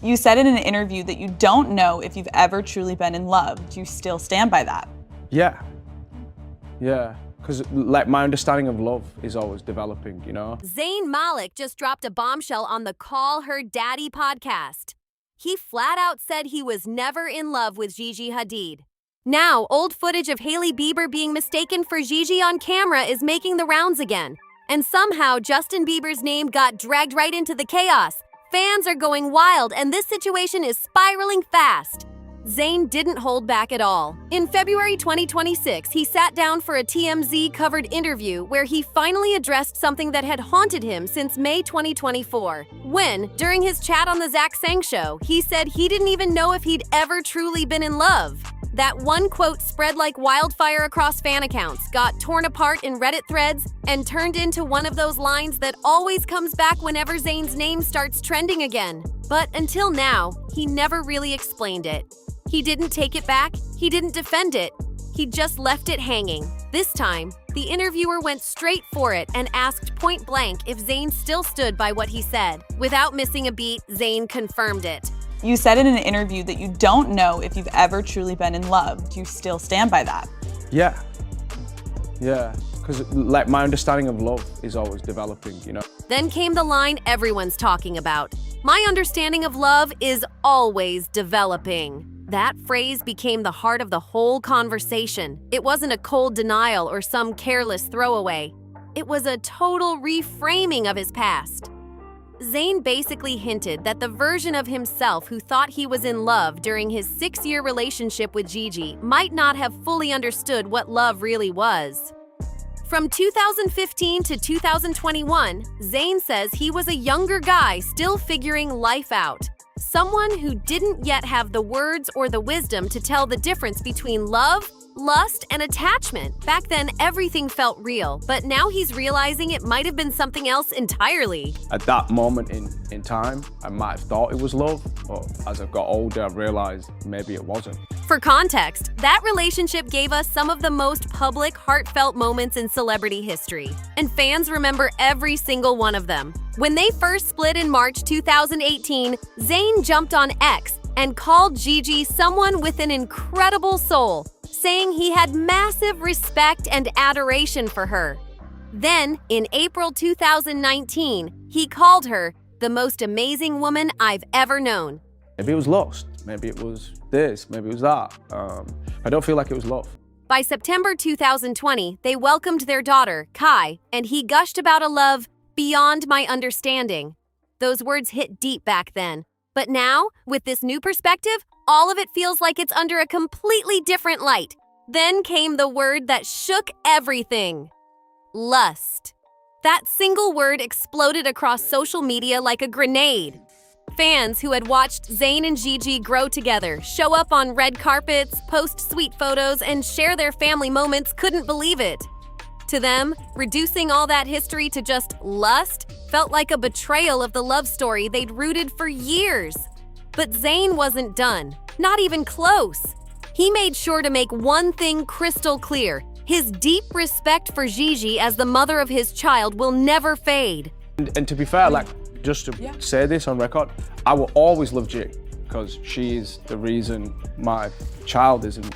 You said in an interview that you don't know if you've ever truly been in love. Do you still stand by that? Yeah. Yeah. Because like my understanding of love is always developing, you know? Zayn Malik just dropped a bombshell on the Call Her Daddy podcast. He flat out said he was never in love with Gigi Hadid. Now, old footage of Hailey Bieber being mistaken for Gigi on camera is making the rounds again. And somehow, Justin Bieber's name got dragged right into the chaos. Fans are going wild, and this situation is spiraling fast. Zayn didn't hold back at all. In February 2026, he sat down for a TMZ-covered interview where he finally addressed something that had haunted him since May 2024. When, during his chat on The Zach Sang Show, he said he didn't even know if he'd ever truly been in love. That one quote spread like wildfire across fan accounts, got torn apart in Reddit threads, and turned into one of those lines that always comes back whenever Zayn's name starts trending again. But until now, he never really explained it. He didn't take it back, he didn't defend it, he just left it hanging. This time, the interviewer went straight for it and asked point blank if Zayn still stood by what he said. Without missing a beat, Zayn confirmed it. You said in an interview that you don't know if you've ever truly been in love. Do you still stand by that? Yeah. Yeah. Because like my understanding of love is always developing, you know? Then came the line everyone's talking about. My understanding of love is always developing. That phrase became the heart of the whole conversation. It wasn't a cold denial or some careless throwaway. It was a total reframing of his past. Zayn basically hinted that the version of himself who thought he was in love during his 6-year relationship with Gigi might not have fully understood what love really was. From 2015 to 2021, Zayn says he was a younger guy still figuring life out. Someone who didn't yet have the words or the wisdom to tell the difference between love, lust, and attachment. Back then, everything felt real, but now he's realizing it might have been something else entirely. At that moment in time, I might have thought it was love, but as I've got older, I've realized maybe it wasn't. For context, that relationship gave us some of the most public, heartfelt moments in celebrity history, and fans remember every single one of them. When they first split in March 2018, Zayn jumped on X and called Gigi someone with an incredible soul, saying he had massive respect and adoration for her. Then, in April 2019, he called her the most amazing woman I've ever known. Maybe it was lust, maybe it was this, maybe it was that. I don't feel like it was love. By September 2020, they welcomed their daughter, Kai, and he gushed about a love beyond my understanding. Those words hit deep back then. But now, with this new perspective, all of it feels like it's under a completely different light. Then came the word that shook everything. Lust. That single word exploded across social media like a grenade. Fans who had watched Zayn and Gigi grow together, show up on red carpets, post sweet photos, and share their family moments couldn't believe it. To them, reducing all that history to just lust felt like a betrayal of the love story they'd rooted for years. But Zayn wasn't done, not even close. He made sure to make one thing crystal clear. His deep respect for Gigi as the mother of his child will never fade. And to be fair, like, just to say this on record, I will always love G, because she's the reason my child isn't,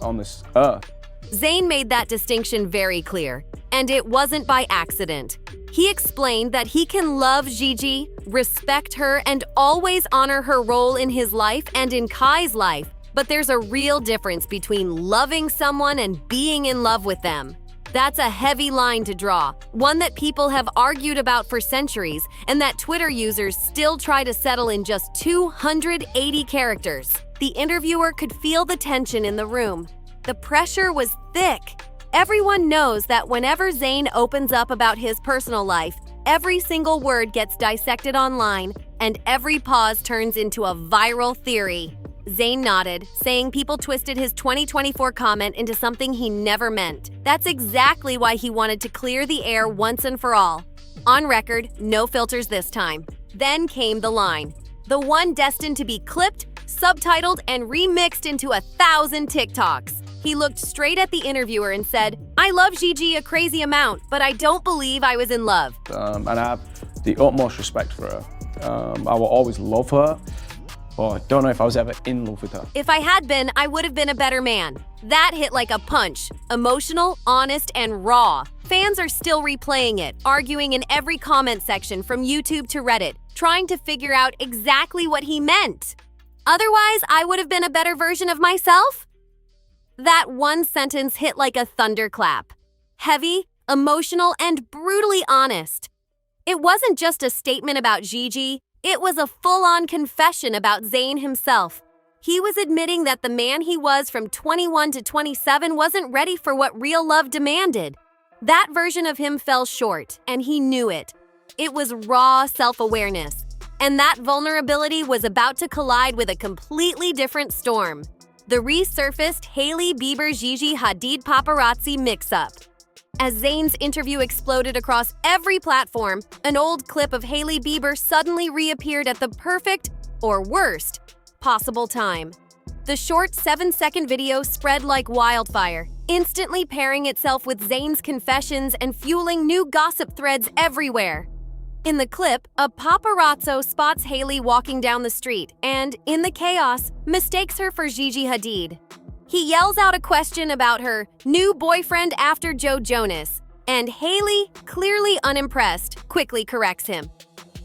on this earth. Zayn made that distinction very clear, and it wasn't by accident. He explained that he can love Gigi, respect her, and always honor her role in his life and in Kai's life. But there's a real difference between loving someone and being in love with them. That's a heavy line to draw, one that people have argued about for centuries, and that Twitter users still try to settle in just 280 characters. The interviewer could feel the tension in the room. The pressure was thick. Everyone knows that whenever Zayn opens up about his personal life, every single word gets dissected online, and every pause turns into a viral theory. Zayn nodded, saying people twisted his 2024 comment into something he never meant. That's exactly why he wanted to clear the air once and for all. On record, no filters this time. Then came the line, the one destined to be clipped, subtitled, and remixed into 1,000 TikToks. He looked straight at the interviewer and said, "I love Gigi a crazy amount, but I don't believe I was in love." And I have the utmost respect for her. I will always love her. But I don't know if I was ever in love with her. If I had been, I would have been a better man. That hit like a punch. Emotional, honest, and raw. Fans are still replaying it, arguing in every comment section from YouTube to Reddit, trying to figure out exactly what he meant. Otherwise, I would have been a better version of myself? That one sentence hit like a thunderclap. Heavy, emotional, and brutally honest. It wasn't just a statement about Gigi, it was a full-on confession about Zayn himself. He was admitting that the man he was from 21 to 27 wasn't ready for what real love demanded. That version of him fell short, and he knew it. It was raw self-awareness, and that vulnerability was about to collide with a completely different storm. The resurfaced Hailey Bieber-Gigi Hadid paparazzi mix-up. As Zayn's interview exploded across every platform, an old clip of Hailey Bieber suddenly reappeared at the perfect, or worst, possible time. The short 7-second video spread like wildfire, instantly pairing itself with Zayn's confessions and fueling new gossip threads everywhere. In the clip, a paparazzo spots Hailey walking down the street and, in the chaos, mistakes her for Gigi Hadid. He yells out a question about her new boyfriend after Joe Jonas, and Hailey, clearly unimpressed, quickly corrects him.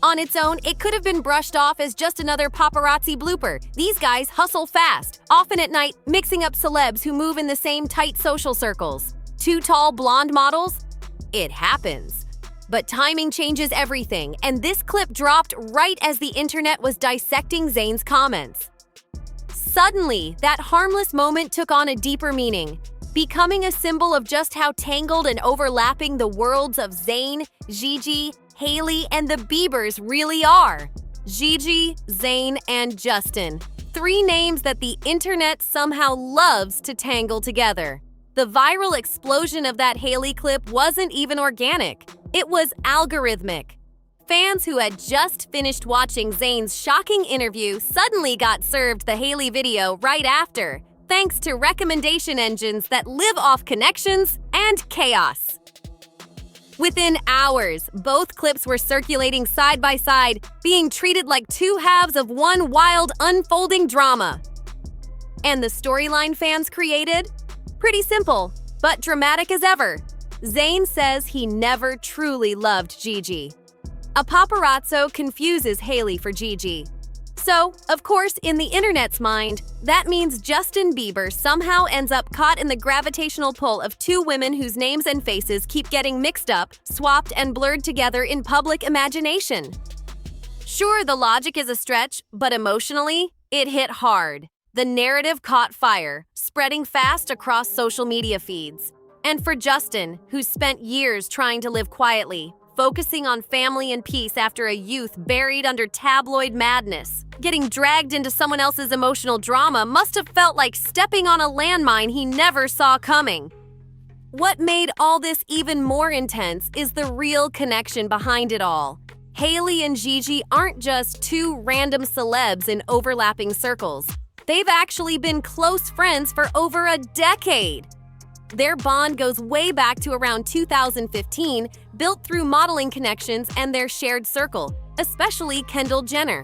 On its own, it could have been brushed off as just another paparazzi blooper. These guys hustle fast, often at night, mixing up celebs who move in the same tight social circles. Two tall blonde models? It happens. But timing changes everything, and this clip dropped right as the internet was dissecting Zayn's comments. Suddenly, that harmless moment took on a deeper meaning, becoming a symbol of just how tangled and overlapping the worlds of Zayn, Gigi, Hailey, and the Biebers really are. Gigi, Zayn, and Justin. 3 names that the internet somehow loves to tangle together. The viral explosion of that Hailey clip wasn't even organic. It was algorithmic. Fans who had just finished watching Zayn's shocking interview suddenly got served the Hailey video right after, thanks to recommendation engines that live off connections and chaos. Within hours, both clips were circulating side by side, being treated like 2 halves of one wild, unfolding drama. And the storyline fans created? Pretty simple, but dramatic as ever. Zayn says he never truly loved Gigi. A paparazzo confuses Hailey for Gigi. So, of course, in the internet's mind, that means Justin Bieber somehow ends up caught in the gravitational pull of 2 women whose names and faces keep getting mixed up, swapped, and blurred together in public imagination. Sure, the logic is a stretch, but emotionally, it hit hard. The narrative caught fire, spreading fast across social media feeds. And for Justin, who's spent years trying to live quietly, focusing on family and peace after a youth buried under tabloid madness, getting dragged into someone else's emotional drama must have felt like stepping on a landmine he never saw coming. What made all this even more intense is the real connection behind it all. Hailey and Gigi aren't just 2 random celebs in overlapping circles. They've actually been close friends for over a decade. Their bond goes way back to around 2015, built through modeling connections and their shared circle, especially Kendall Jenner.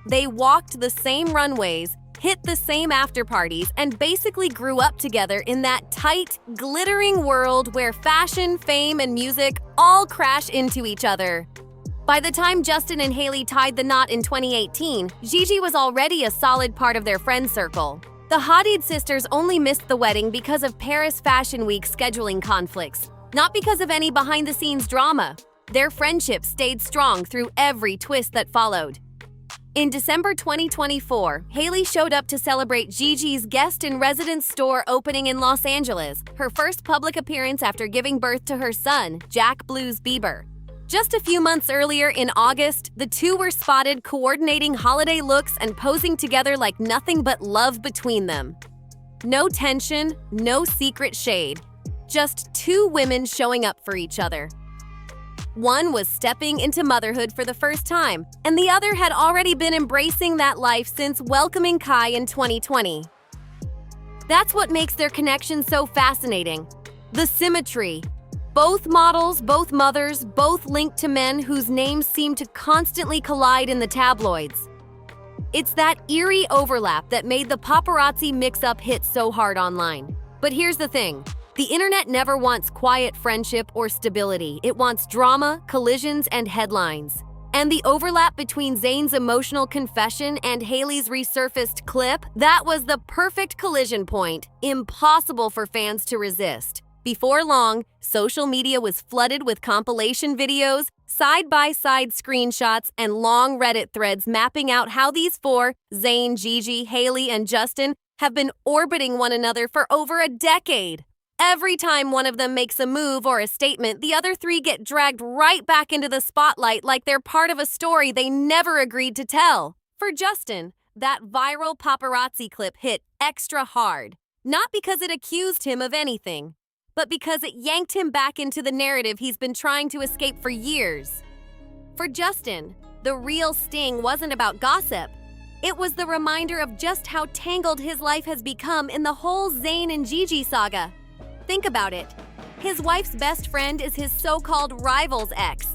They walked the same runways, hit the same after-parties, and basically grew up together in that tight, glittering world where fashion, fame, and music all crash into each other. By the time Justin and Hailey tied the knot in 2018, Gigi was already a solid part of their friend circle. The Hadid sisters only missed the wedding because of Paris Fashion Week scheduling conflicts, not because of any behind-the-scenes drama. Their friendship stayed strong through every twist that followed. In December 2024, Hailey showed up to celebrate Gigi's guest-in-residence store opening in Los Angeles, her first public appearance after giving birth to her son, Jack Blues Bieber. Just a few months earlier, in August, the 2 were spotted coordinating holiday looks and posing together like nothing but love between them. No tension, no secret shade. Just 2 women showing up for each other. One was stepping into motherhood for the first time, and the other had already been embracing that life since welcoming Kai in 2020. That's what makes their connection so fascinating. The symmetry. Both models, both mothers, both linked to men whose names seem to constantly collide in the tabloids. It's that eerie overlap that made the paparazzi mix-up hit so hard online. But here's the thing. The internet never wants quiet friendship or stability. It wants drama, collisions, and headlines. And the overlap between Zayn's emotional confession and Hailey's resurfaced clip, that was the perfect collision point, impossible for fans to resist. Before long, social media was flooded with compilation videos, side-by-side screenshots, and long Reddit threads mapping out how these four, Zayn, Gigi, Hailey, and Justin, have been orbiting one another for over a decade. Every time one of them makes a move or a statement, the other three get dragged right back into the spotlight like they're part of a story they never agreed to tell. For Justin, that viral paparazzi clip hit extra hard, not because it accused him of anything, but because it yanked him back into the narrative he's been trying to escape for years. For Justin, the real sting wasn't about gossip. It was the reminder of just how tangled his life has become in the whole Zayn and Gigi saga. Think about it. His wife's best friend is his so-called rival's ex.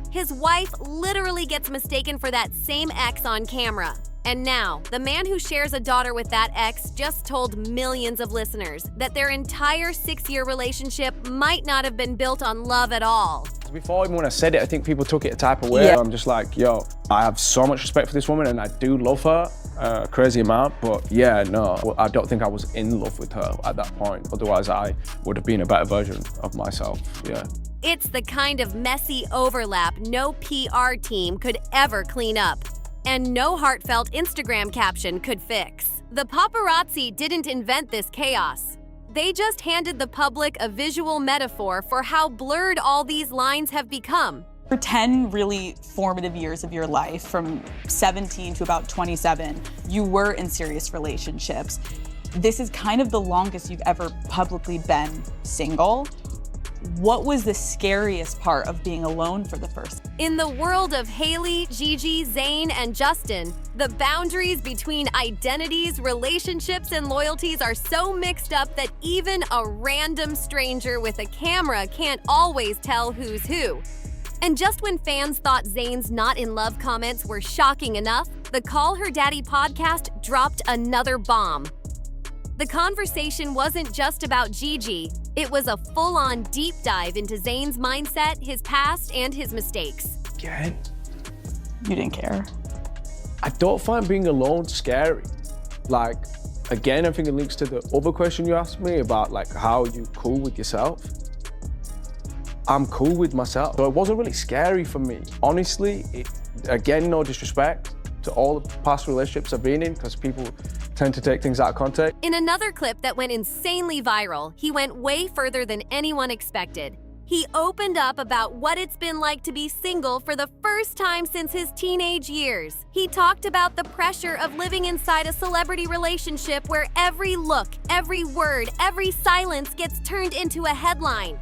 His wife literally gets mistaken for that same ex on camera. And now, the man who shares a daughter with that ex just told millions of listeners that their entire 6-year relationship might not have been built on love at all. Before, even when I said it, I think people took it a type of way. Yeah. I'm just like, yo, I have so much respect for this woman and I do love her a crazy amount, but yeah, no, I don't think I was in love with her at that point. Otherwise, I would have been a better version of myself, yeah. It's the kind of messy overlap no PR team could ever clean up, and no heartfelt Instagram caption could fix. The paparazzi didn't invent this chaos. They just handed the public a visual metaphor for how blurred all these lines have become. For 10 really formative years of your life, from 17 to about 27, you were in serious relationships. This is kind of the longest you've ever publicly been single. What was the scariest part of being alone for the first? In the world of Hailey, Gigi, Zayn, and Justin, the boundaries between identities, relationships, and loyalties are so mixed up that even a random stranger with a camera can't always tell who's who. And just when fans thought Zayn's not in love comments were shocking enough, the Call Her Daddy podcast dropped another bomb. The conversation wasn't just about Gigi, it was a full-on deep dive into Zayn's mindset, his past, and his mistakes. Again? You didn't care. I don't find being alone scary. Like, again, I think it links to the other question you asked me about like how you cool with yourself. I'm cool with myself. So it wasn't really scary for me. Honestly, again, no disrespect to all the past relationships I've been in, because people tend to take things out of context. In another clip that went insanely viral, he went way further than anyone expected. He opened up about what it's been like to be single for the first time since his teenage years. He talked about the pressure of living inside a celebrity relationship where every look, every word, every silence gets turned into a headline.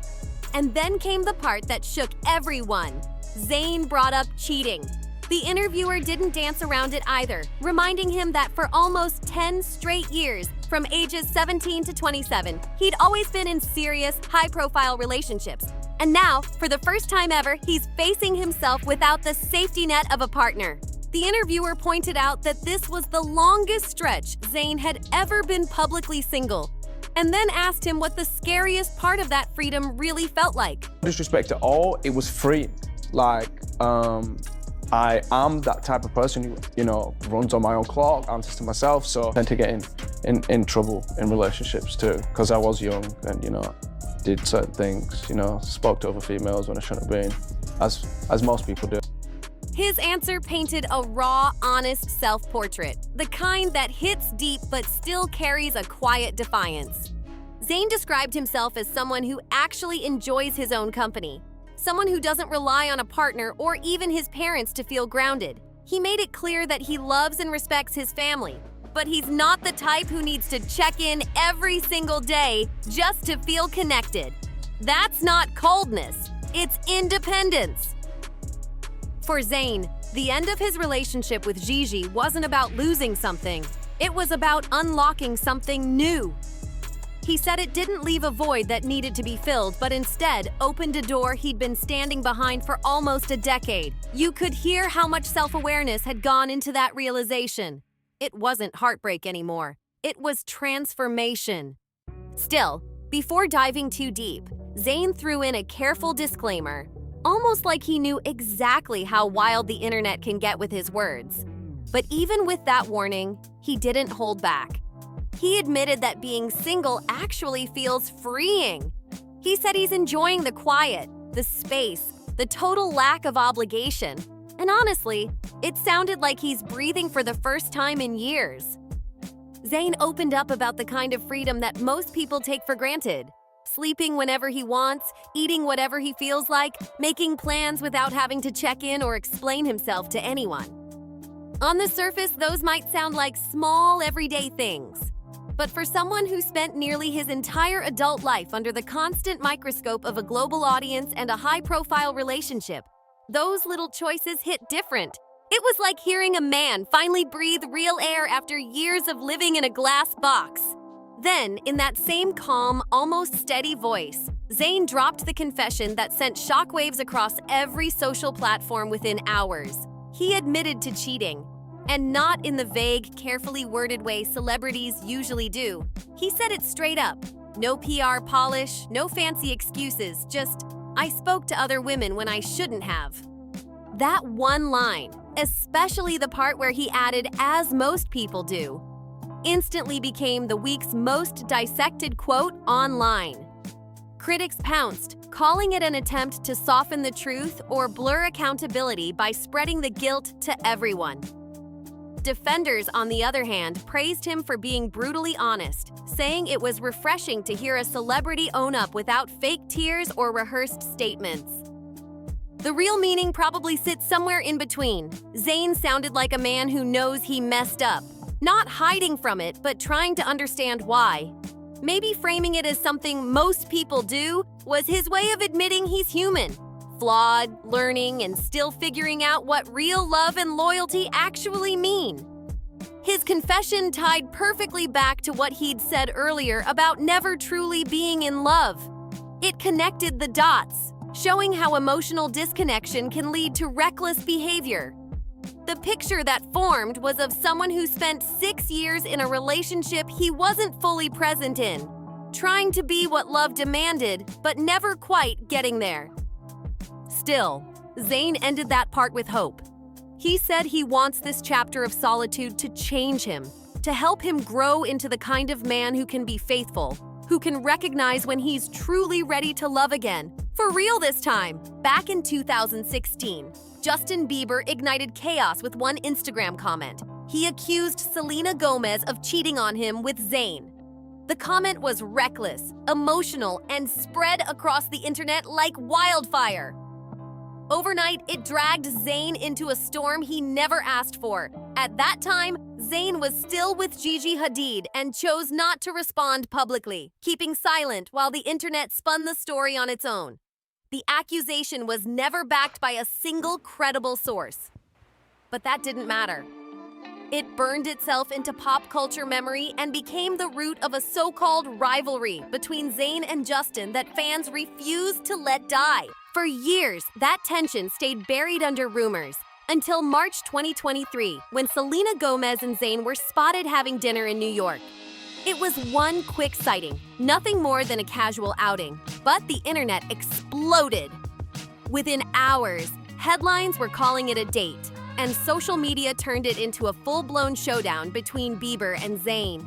And then came the part that shook everyone. Zayn brought up cheating. The interviewer didn't dance around it either, reminding him that for almost 10 straight years, from ages 17 to 27, he'd always been in serious, high-profile relationships. And now, for the first time ever, he's facing himself without the safety net of a partner. The interviewer pointed out that this was the longest stretch Zayn had ever been publicly single, and then asked him what the scariest part of that freedom really felt like. Disrespect to all, it was free. Like, I am that type of person who, runs on my own clock, answers to myself, so I tend to get in trouble in relationships too, because I was young and, did certain things, spoke to other females when I shouldn't have been, as most people do. His answer painted a raw, honest self-portrait, the kind that hits deep but still carries a quiet defiance. Zayn described himself as someone who actually enjoys his own company, someone who doesn't rely on a partner or even his parents to feel grounded. He made it clear that he loves and respects his family, but he's not the type who needs to check in every single day just to feel connected. That's not coldness, it's independence. For Zayn, the end of his relationship with Gigi wasn't about losing something, it was about unlocking something new. He said it didn't leave a void that needed to be filled, but instead opened a door he'd been standing behind for almost a decade. You could hear how much self-awareness had gone into that realization. It wasn't heartbreak anymore. It was transformation. Still, before diving too deep, Zayn threw in a careful disclaimer, almost like he knew exactly how wild the internet can get with his words. But even with that warning, he didn't hold back. He admitted that being single actually feels freeing. He said he's enjoying the quiet, the space, the total lack of obligation. And honestly, it sounded like he's breathing for the first time in years. Zayn opened up about the kind of freedom that most people take for granted. Sleeping whenever he wants, eating whatever he feels like, making plans without having to check in or explain himself to anyone. On the surface, those might sound like small, everyday things. But for someone who spent nearly his entire adult life under the constant microscope of a global audience and a high-profile relationship, those little choices hit different. It was like hearing a man finally breathe real air after years of living in a glass box. Then, in that same calm, almost steady voice, Zayn dropped the confession that sent shockwaves across every social platform within hours. He admitted to cheating, and not in the vague, carefully worded way celebrities usually do. He said it straight up. No PR polish, no fancy excuses, just, I spoke to other women when I shouldn't have. That one line, especially the part where he added, as most people do, instantly became the week's most dissected quote online. Critics pounced, calling it an attempt to soften the truth or blur accountability by spreading the guilt to everyone. Defenders, on the other hand, praised him for being brutally honest, saying it was refreshing to hear a celebrity own up without fake tears or rehearsed statements. The real meaning probably sits somewhere in between. Zayn sounded like a man who knows he messed up, not hiding from it, but trying to understand why. Maybe framing it as something most people do was his way of admitting he's human, flawed, learning, and still figuring out what real love and loyalty actually mean. His confession tied perfectly back to what he'd said earlier about never truly being in love. It connected the dots, showing how emotional disconnection can lead to reckless behavior. The picture that formed was of someone who spent 6 years in a relationship he wasn't fully present in, trying to be what love demanded, but never quite getting there. Still, Zayn ended that part with hope. He said he wants this chapter of solitude to change him, to help him grow into the kind of man who can be faithful, who can recognize when he's truly ready to love again. For real this time. Back in 2016, Justin Bieber ignited chaos with one Instagram comment. He accused Selena Gomez of cheating on him with Zayn. The comment was reckless, emotional, and spread across the internet like wildfire. Overnight, it dragged Zayn into a storm he never asked for. At that time, Zayn was still with Gigi Hadid and chose not to respond publicly, keeping silent while the internet spun the story on its own. The accusation was never backed by a single credible source. But that didn't matter. It burned itself into pop culture memory and became the root of a so-called rivalry between Zayn and Justin that fans refused to let die. For years, that tension stayed buried under rumors, until March 2023, when Selena Gomez and Zayn were spotted having dinner in New York. It was one quick sighting, nothing more than a casual outing, but the internet exploded. Within hours, headlines were calling it a date, and social media turned it into a full-blown showdown between Bieber and Zayn.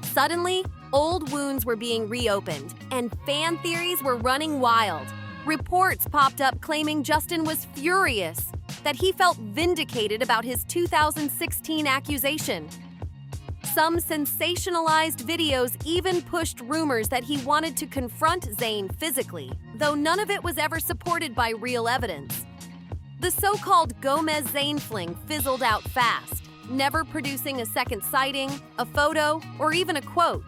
Suddenly, old wounds were being reopened, and fan theories were running wild. Reports popped up claiming Justin was furious, that he felt vindicated about his 2016 accusation. Some sensationalized videos even pushed rumors that he wanted to confront Zayn physically, though none of it was ever supported by real evidence. The so-called Gomez-Zayn fling fizzled out fast, never producing a second sighting, a photo, or even a quote.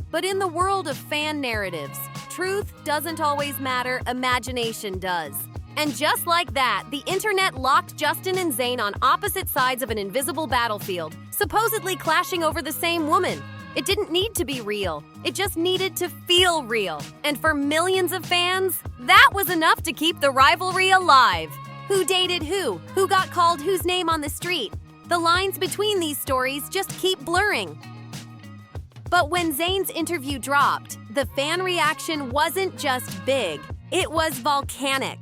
But in the world of fan narratives, truth doesn't always matter, imagination does. And just like that, the internet locked Justin and Zayn on opposite sides of an invisible battlefield, supposedly clashing over the same woman. It didn't need to be real. It just needed to feel real. And for millions of fans, that was enough to keep the rivalry alive. Who dated who? Who got called whose name on the street? The lines between these stories just keep blurring. But when Zayn's interview dropped, the fan reaction wasn't just big, it was volcanic.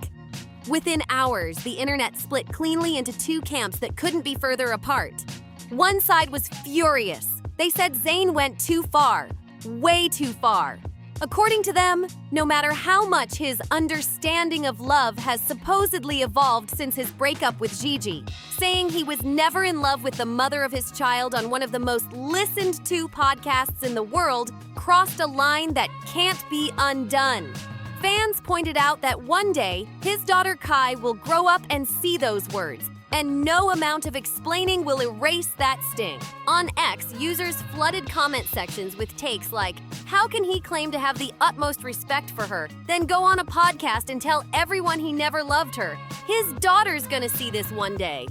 Within hours, the internet split cleanly into two camps that couldn't be further apart. One side was furious. They said Zayn went too far, way too far. According to them, no matter how much his understanding of love has supposedly evolved since his breakup with Gigi, saying he was never in love with the mother of his child on one of the most listened to podcasts in the world crossed a line that can't be undone. Fans pointed out that one day, his daughter Kai will grow up and see those words, and no amount of explaining will erase that sting. On X, users flooded comment sections with takes like, how can he claim to have the utmost respect for her, then go on a podcast and tell everyone he never loved her? His daughter's gonna see this one day.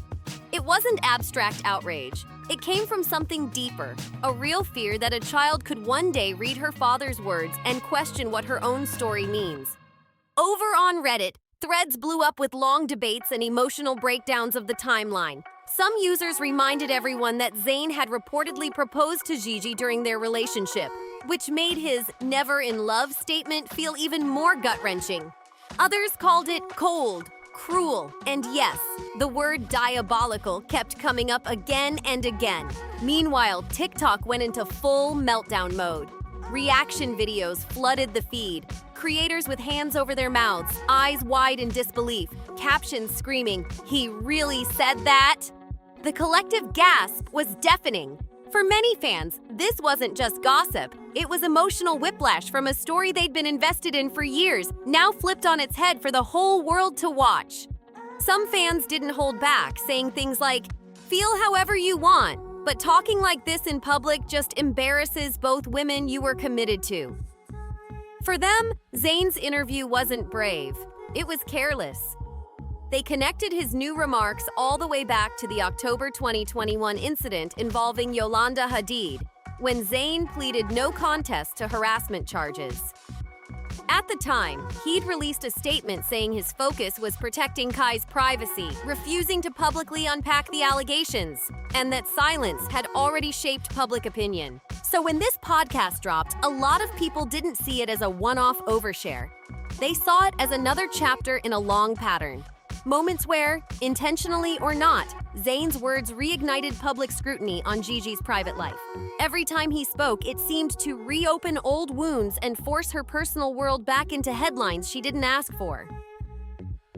It wasn't abstract outrage. It came from something deeper, a real fear that a child could one day read her father's words and question what her own story means. Over on Reddit, threads blew up with long debates and emotional breakdowns of the timeline. Some users reminded everyone that Zayn had reportedly proposed to Gigi during their relationship, which made his never in love statement feel even more gut-wrenching. Others called it cold, cruel, and yes, the word diabolical kept coming up again and again. Meanwhile, TikTok went into full meltdown mode. Reaction videos flooded the feed. Creators with hands over their mouths, eyes wide in disbelief, captions screaming, "He really said that?" The collective gasp was deafening. For many fans, this wasn't just gossip. It was emotional whiplash from a story they'd been invested in for years, now flipped on its head for the whole world to watch. Some fans didn't hold back, saying things like, "Feel however you want," but talking like this in public just embarrasses both women you were committed to. For them, Zayn's interview wasn't brave. It was careless. They connected his new remarks all the way back to the October 2021 incident involving Yolanda Hadid, when Zayn pleaded no contest to harassment charges. At the time, he'd released a statement saying his focus was protecting Kai's privacy, refusing to publicly unpack the allegations, and that silence had already shaped public opinion. So when this podcast dropped, a lot of people didn't see it as a one-off overshare. They saw it as another chapter in a long pattern. Moments where, intentionally or not, Zayn's words reignited public scrutiny on Gigi's private life. Every time he spoke, it seemed to reopen old wounds and force her personal world back into headlines she didn't ask for.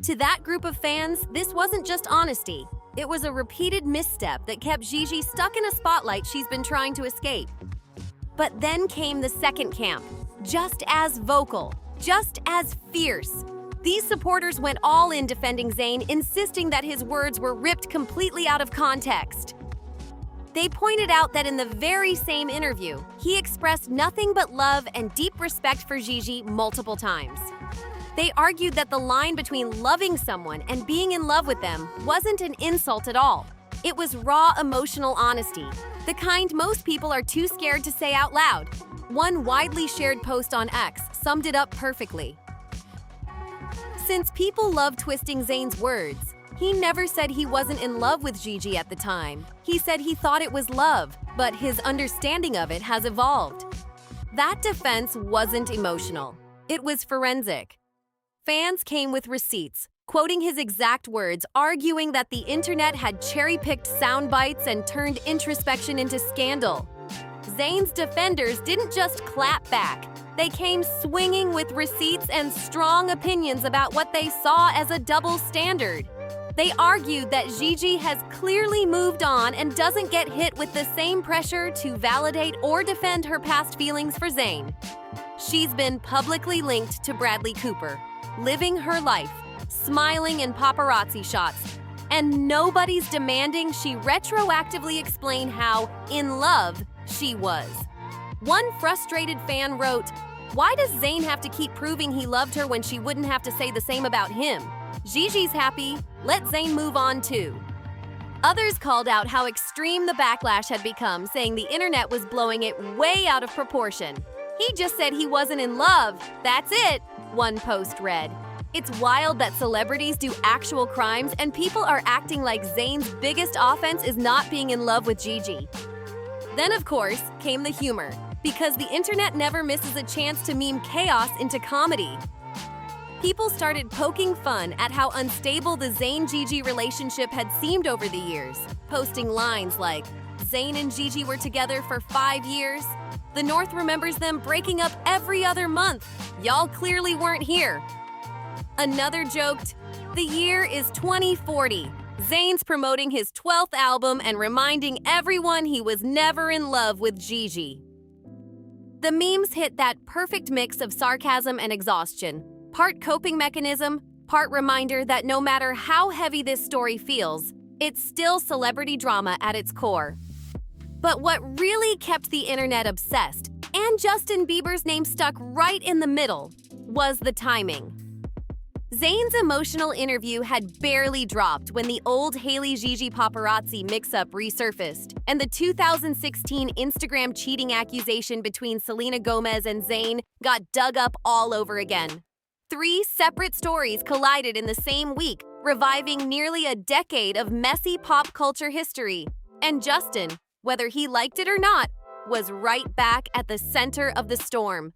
To that group of fans, this wasn't just honesty. It was a repeated misstep that kept Gigi stuck in a spotlight she's been trying to escape. But then came the second camp, just as vocal, just as fierce. These supporters went all in defending Zayn, insisting that his words were ripped completely out of context. They pointed out that in the very same interview, he expressed nothing but love and deep respect for Gigi multiple times. They argued that the line between loving someone and being in love with them wasn't an insult at all. It was raw emotional honesty, the kind most people are too scared to say out loud. One widely shared post on X summed it up perfectly. Since people love twisting Zayn's words, he never said he wasn't in love with Gigi at the time. He said he thought it was love, but his understanding of it has evolved. That defense wasn't emotional. It was forensic. Fans came with receipts, quoting his exact words, arguing that the internet had cherry-picked sound bites and turned introspection into scandal. Zayn's defenders didn't just clap back. They came swinging with receipts and strong opinions about what they saw as a double standard. They argued that Gigi has clearly moved on and doesn't get hit with the same pressure to validate or defend her past feelings for Zayn. She's been publicly linked to Bradley Cooper, living her life, smiling in paparazzi shots, and nobody's demanding she retroactively explain how in love she was. One frustrated fan wrote, "Why does Zayn have to keep proving he loved her when she wouldn't have to say the same about him? Gigi's happy, let Zayn move on too." Others called out how extreme the backlash had become, saying the internet was blowing it way out of proportion. "He just said he wasn't in love, that's it," one post read. It's wild that celebrities do actual crimes and people are acting like Zayn's biggest offense is not being in love with Gigi. Then, of course, came the humor, because the internet never misses a chance to meme chaos into comedy. People started poking fun at how unstable the Zayn-Gigi relationship had seemed over the years, posting lines like, "Zayn and Gigi were together for 5 years. The North remembers them breaking up every other month. Y'all clearly weren't here." Another joked, "The year is 2040. Zayn's promoting his 12th album and reminding everyone he was never in love with Gigi." The memes hit that perfect mix of sarcasm and exhaustion. Part coping mechanism, part reminder that no matter how heavy this story feels, it's still celebrity drama at its core. But what really kept the internet obsessed, and Justin Bieber's name stuck right in the middle, was the timing. Zayn's emotional interview had barely dropped when the old Hailey-Gigi paparazzi mix-up resurfaced, and the 2016 Instagram cheating accusation between Selena Gomez and Zayn got dug up all over again. 3 separate stories collided in the same week, reviving nearly a decade of messy pop culture history. And Justin, whether he liked it or not, was right back at the center of the storm.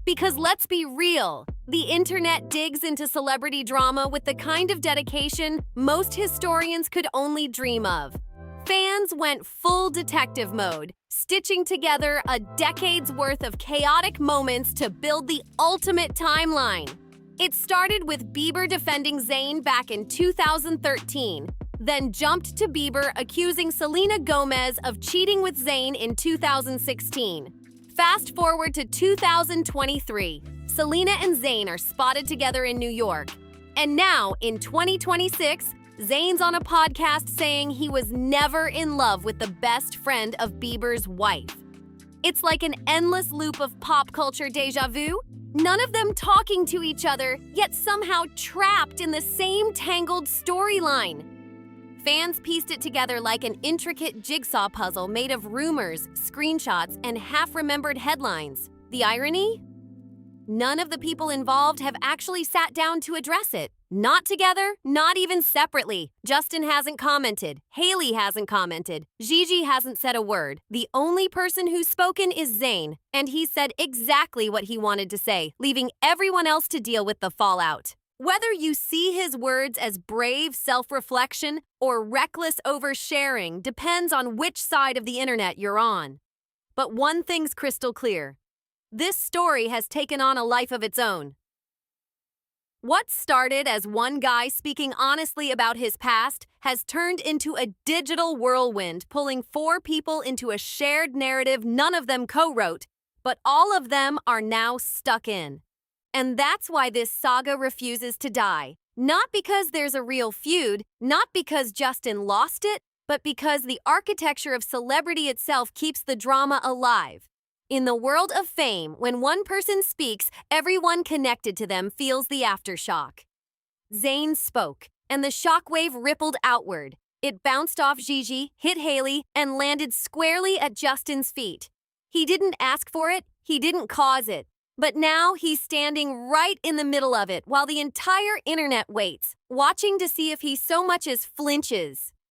Because let's be real, the internet digs into celebrity drama with the kind of dedication most historians could only dream of. Fans went full detective mode, stitching together a decade's worth of chaotic moments to build the ultimate timeline. It started with Bieber defending Zayn back in 2013, then jumped to Bieber accusing Selena Gomez of cheating with Zayn in 2016. Fast forward to 2023, Selena and Zayn are spotted together in New York. And now, in 2026, Zayn's on a podcast saying he was never in love with the best friend of Bieber's wife. It's like an endless loop of pop culture deja vu, none of them talking to each other, yet somehow trapped in the same tangled storyline. Fans pieced it together like an intricate jigsaw puzzle made of rumors, screenshots, and half-remembered headlines. The irony? None of the people involved have actually sat down to address it. Not together, not even separately. Justin hasn't commented. Hailey hasn't commented. Gigi hasn't said a word. The only person who's spoken is Zayn, and he said exactly what he wanted to say, leaving everyone else to deal with the fallout. Whether you see his words as brave self-reflection or reckless oversharing depends on which side of the internet you're on. But one thing's crystal clear. This story has taken on a life of its own. What started as one guy speaking honestly about his past has turned into a digital whirlwind, pulling 4 people into a shared narrative none of them co-wrote, but all of them are now stuck in. And that's why this saga refuses to die. Not because there's a real feud, not because Justin lost it, but because the architecture of celebrity itself keeps the drama alive. In the world of fame, when one person speaks, everyone connected to them feels the aftershock. Zayn spoke, and the shockwave rippled outward. It bounced off Gigi, hit Hailey, and landed squarely at Justin's feet. He didn't ask for it, he didn't cause it. But now he's standing right in the middle of it while the entire internet waits, watching to see if he so much as flinches.